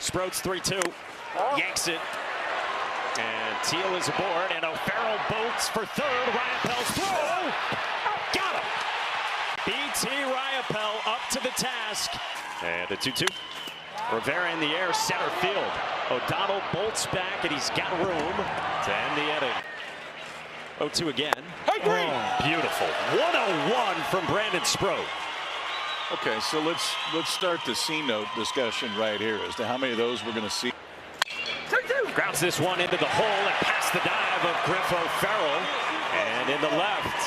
Sproats 3-2. Yanks it. And Teal is aboard. And O'Farrell boats for third. Riopel's throw. Got him. B.T. Riopel up to the task. And the 2-2. Rivera in the air, center field. O'Donnell bolts back, and he's got room to end the inning. 0-2 again. Oh, beautiful. 101 from Brandon Sproat. Okay, so let's start the C-note discussion right here as to how many of those we're going to see. Grounds this one into the hole and past the dive of Griff O'Farrell. And in the left,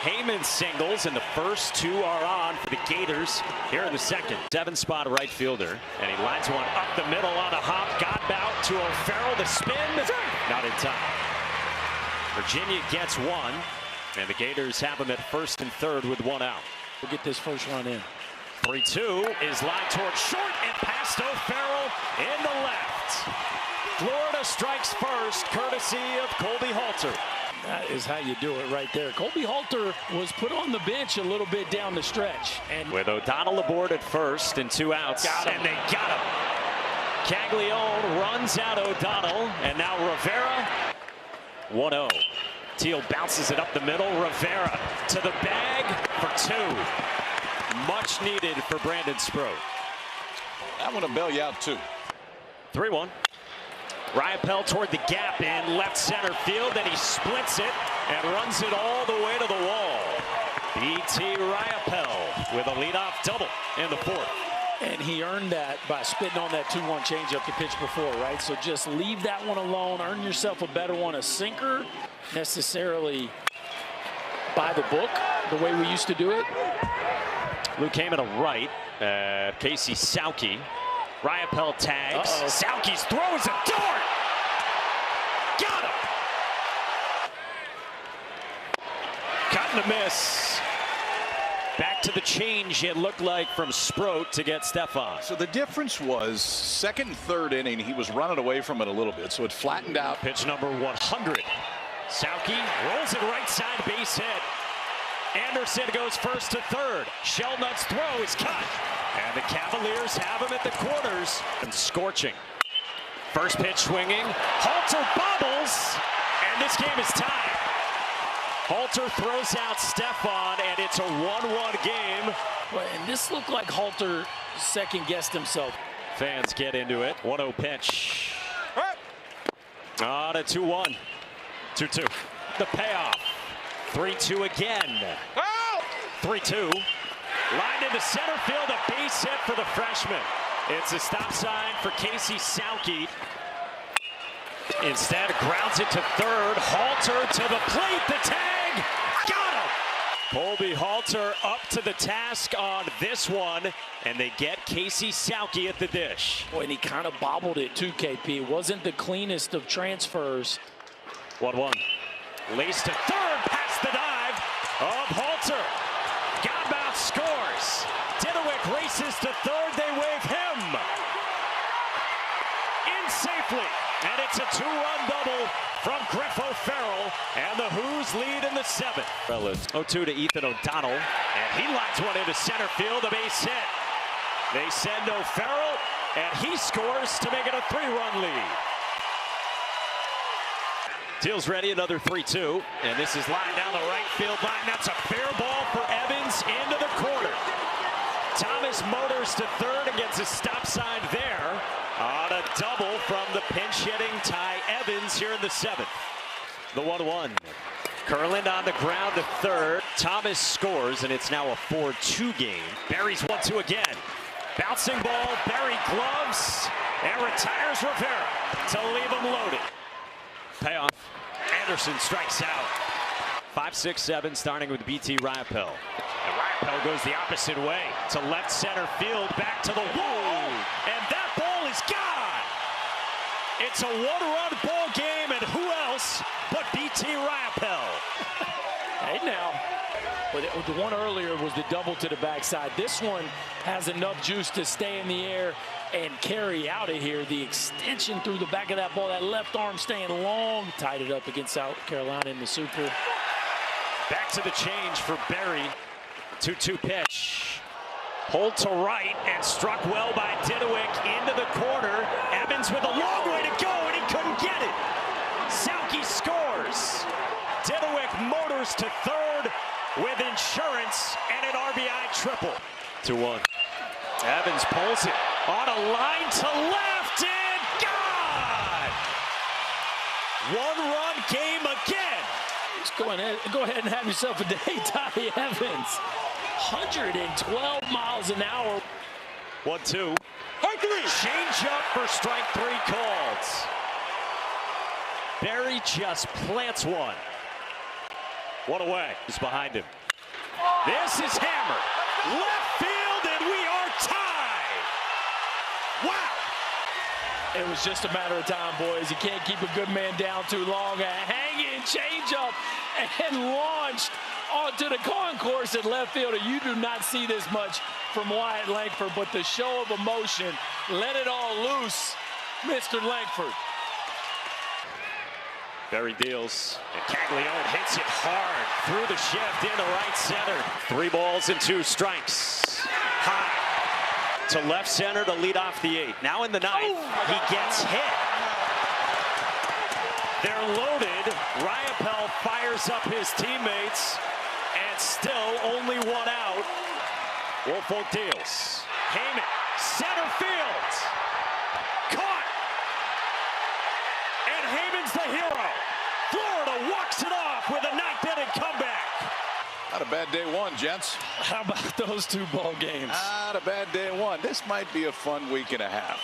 Heyman singles, and the first two are on for the Gators here in the second. 7-spot right fielder, and he lines one up the middle on a hop. Got out to O'Farrell, the spin, not in time. Virginia gets one, and the Gators have him at first and third with one out. We'll get this first run in. 3-2 is lined toward short and past O'Farrell in the left. Florida strikes first, courtesy of Colby Halter. That is how you do it right there. Colby Halter was put on the bench a little bit down the stretch. And with O'Donnell aboard at first and 2 outs. And they got him. Caglione runs out O'Donnell, and now Rivera. 1-0. Teal bounces it up the middle. Rivera to the bag for 2. Much needed for Brandon Sproat. I want to bail you out too. 3-1. Riopel toward the gap in left center field, and he splits it and runs it all the way to the wall. B.T. Riopel with a leadoff double in the fourth. And he earned that by spitting on that 2-1 changeup the pitch before, right? So just leave that one alone, earn yourself a better one. A sinker, necessarily by the book, the way we used to do it. Luke Heyman a right, Casey Sauke. Riopel tags. Sauke's throw is a dart. Got him. Cut and a miss. Back to the change, it looked like, from Sproat to get Stefan. So the difference was second and third inning, he was running away from it a little bit, so it flattened out. Pitch number 100. Sauke rolls it right side, base hit. Anderson goes first to third. Shelnutt's throw is cut. And the Cavaliers have him at the corners. And scorching. First pitch swinging. Halter bobbles. And this game is tied. Halter throws out Stefan, and it's a 1-1 game. Well, and this looked like Halter second-guessed himself. Fans get into it. 1-0 pitch. On a 2-1. 2-2. The payoff. 3-2 again. 3-2. Lined into center field, a base hit for the freshman. It's a stop sign for Casey Sauke. Instead, grounds it to third. Halter to the plate, the tag. Got him. Colby Halter up to the task on this one, and they get Casey Sauke at the dish. Boy, and he kind of bobbled it too, KP. It wasn't the cleanest of transfers. 1-1. Laced to third, past the dive of Halter. Godbout scores. Didowick races to third. They wave him in safely. And it's a 2-run double from Griff O'Farrell. And the Who's lead in the seventh. 0-2 to Ethan O'Donnell. And he lines one into center field, a base hit. They send O'Farrell, and he scores to make it a 3-run lead. Teal's ready, another 3-2, and this is lined down the right field line. That's a fair ball for Evans into the corner. Thomas motors to third and gets a stop sign there on a double from the pinch-hitting Ty Evans here in the seventh. The 1-1. Kurland on the ground to third. Thomas scores, and it's now a 4-2 game. Barry's 1-2 again. Bouncing ball, Barry gloves, and retires Rivera to leave him loaded. Payoff. Anderson strikes out. 5-6-7, starting with B.T. Riopel. And Riopel goes the opposite way to left center field, back to the wall, and that ball is gone. It's a 1-run ball game, and who else but B.T. Riopel? Hey now, but the one earlier was the double to the backside. This one has enough juice to stay in the air and carry out of here. The extension through the back of that ball, that left arm staying long, tied it up against South Carolina in the Super. Back to the change for Berry. 2-2 pitch. Pulled to right and struck well by Didowick into the corner. Evans with a long way to go, and he couldn't get it. Sauke scores. Didowick motors to third with insurance and an RBI triple. 2-1. Evans pulls it on a line to left and gone. One-run game again. Just go ahead and have yourself a day, Tommy Evans. 112 miles an hour. 1-2. Change up for strike 3 called. Barry just plants one. One away. He's behind him. This is hammered. Left field, and we are tied. Wow. It was just a matter of time, boys. You can't keep a good man down too long. A hanging changeup and launched onto the concourse at left field. You do not see this much from Wyatt Langford, but the show of emotion, let it all loose, Mr. Langford. Barry deals, and Caglione hits it hard through the shift into right center. 3 balls and 2 strikes. High to left center to lead off the 8th. Now in the 9th, he gets hit. They're loaded. Riopelle fires up his teammates, and still only 1 out. Woolfolk deals. Heyman, center field. Caught. And Heyman's the hero. Florida walks it off with a 9th-inning comeback. Not a bad day 1, gents. How about those 2 ball games? Not a bad day 1. This might be a fun week and a half.